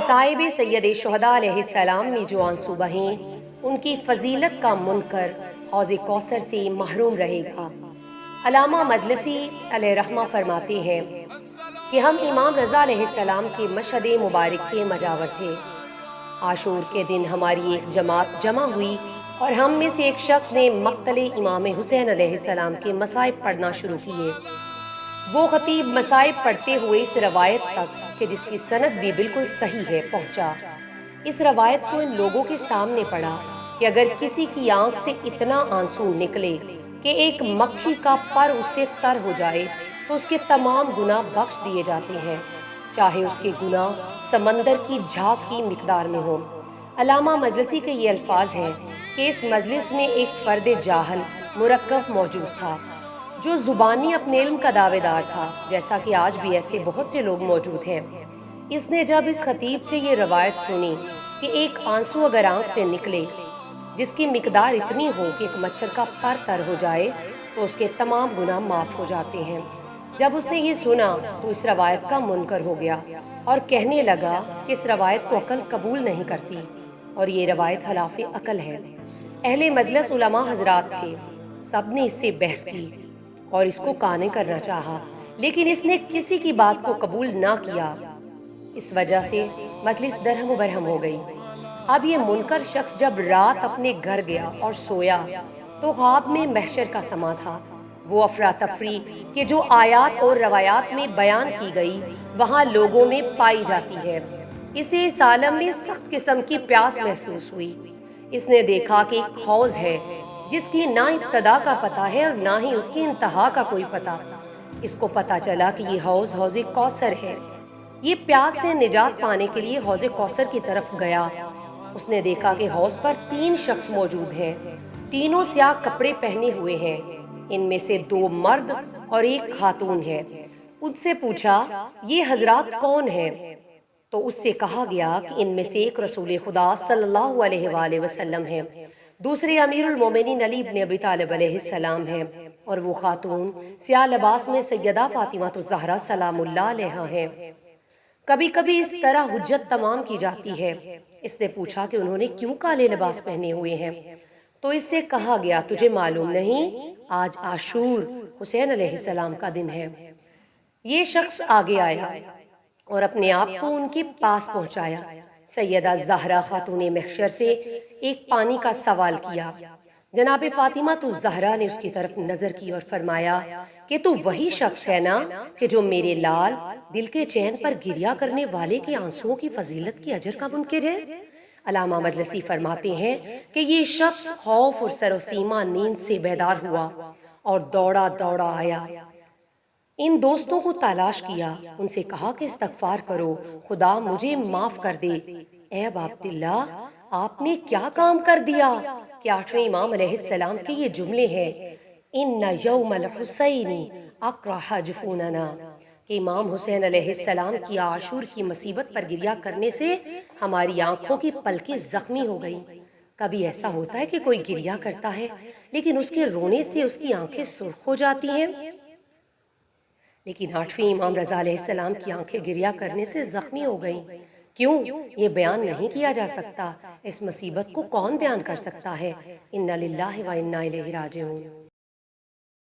मसाइब सैयद शुहदा अलैहिस्सलाम में जो आंसू बहें, उनकी फजीलत का मुनकर हौज़ कौसर से महरूम रहेगा। अल्लामा मजलिसी अलैहिर्रहमा फरमाते हैं कि हम इमाम रज़ा अलैहिस्सलाम के मशहद मुबारक के मजावर थे। आशूर के दिन हमारी एक जमात जमा हुई और हम में से एक शख्स ने मक्तले इमाम हुसैन अलैहिस्सलाम के मसाइब पढ़ना शुरू किए। वो खतीब मसाइब पढ़ते हुए इस रवायत तक कि जिसकी सनद भी बिल्कुल सही है पहुंचा। इस रवायत को इन लोगों के सामने पढ़ा कि अगर किसी की आंख से इतना आंसू निकले कि एक मक्खी का पर उससे तर हो जाए तो उसके तमाम गुनाह बख्श दिए जाते हैं, चाहे उसके गुनाह समंदर की झाग की मिकदार में हो। अल्लामा मजलिसी के ये अल्फाज हैं कि इस मजलिस में एक फ़र्द जाहल मुरक्कब मौजूद था जो ज़ुबानी अपने इल्म का दावेदार था, जैसा कि आज भी ऐसे बहुत से लोग मौजूद हैं। इसने जब इस खतीब से ये रवायत सुनी कि एक आंसू अगर आंख से निकले जिसकी मिकदार इतनी हो कि एक मच्छर का पर तर हो जाए तो उसके तमाम गुनाह माफ़ हो जाते हैं, जब उसने ये सुना तो इस रवायत का मुनकर हो गया और कहने लगा कि इस रवायत को अकल कबूल नहीं करती और ये रवायत खिलाफ़ अकल है। अहले मजलिस उलमा हजरात थे, सब ने इससे बहस की और इसको काने करना चाहा, लेकिन इसने किसी की बात को कबूल ना किया। इस वजह से मजलिस दरहम बरहम हो गई। अब ये मुनकर शख्स जब रात अपने घर गया और सोया तो ख्वाब में महशर का समा था। वो अफरा तफरी के जो आयात और रवायात में बयान की गई वहाँ लोगों में पाई जाती है। इसे इस आलम में सख्त किस्म की प्यास महसूस हुई। इसने देखा कि एक हौज है जिसकी ना इब्तदा का पता है और ना ही उसकी इंतहा का कोई पता। इसको पता चला कि ये हौज हौज कौसर है। ये प्यास से निजात पाने के लिए हौज कौसर की तरफ गया। उसने देखा कि हौज पर 3 शख्स मौजूद हैं। तीनों स्याह कपड़े पहने हुए हैं। इनमें से 2 मर्द और 1 खातून है। उनसे पूछा, ये हजरात कौन हैं? तो उससे कहा गया कि इनमें से एक रसूल खुदा सल्लल्लाहु अलैहि वसल्लम है, दूसरे अमीरुल मोमिनीन अली इब्न अबी तालिब अलैहिस्सलाम है और वो खातून स्याह लिबास में सैयदा फातिमा ज़हरा सलामुल्लाह अलैहा है। कभी कभी इस तरह हुज्जत तमाम की जाती है। इसने पूछा कि उन्होंने क्यों काले लिबास पहने हुए हैं? तो इससे कहा गया, तुझे मालूम नहीं, आज आशूर हुसैन अलैहिस्सलाम का दिन है। ये शख्स आगे आया और अपने आप को उनके पास पहुंचाया। सैयदा ज़हरा खातून महशर से एक पानी का सवाल किया। जनाब फातिमा ज़हरा ने उसकी तरफ नजर की और फरमाया कि तू वही शख्स है ना कि जो मेरे लाल दिल के चैन पर गिरिया करने वाले के आंसुओं की फजीलत की अजर का मुनकिर है। अल्लामा मजलिसी फरमाते हैं कि ये शख्स खौफ और सरोसीमा नींद से बेदार हुआ और दौड़ा दौड़ा आया। इन दोस्तों को तलाश किया, उनसे कहा कि इस्तगफार करो, खुदा मुझे माफ कर दे। ए अबा अब्दुल्लाह, आपने क्या काम कर दिया कि 8वें इमाम अलैहिस्सलाम के ये जुमले हैं, इन्ना यौमल हुसैनी अक़रह जुफूनना, कि इमाम हुसैन अलैहिस्सलाम की आशूर की मुसीबत पर गिरिया करने से हमारी आंखों की पलकें जख्मी हो गई। कभी ऐसा होता है कि कोई गिरिया करता है लेकिन उसके रोने से उसकी आंखें सुर्ख हो जाती हैं, लेकिन 8वें इमाम रज़ा अलैहिस्सलाम की आंखें गिरिया करने से जख्मी हो गईं। क्यों? ये बयान नहीं किया जा सकता। इस मुसीबत को कौन बयान कर सकता है? इन्ना लिल्लाहि व इन्ना इलैहि राजिऊन।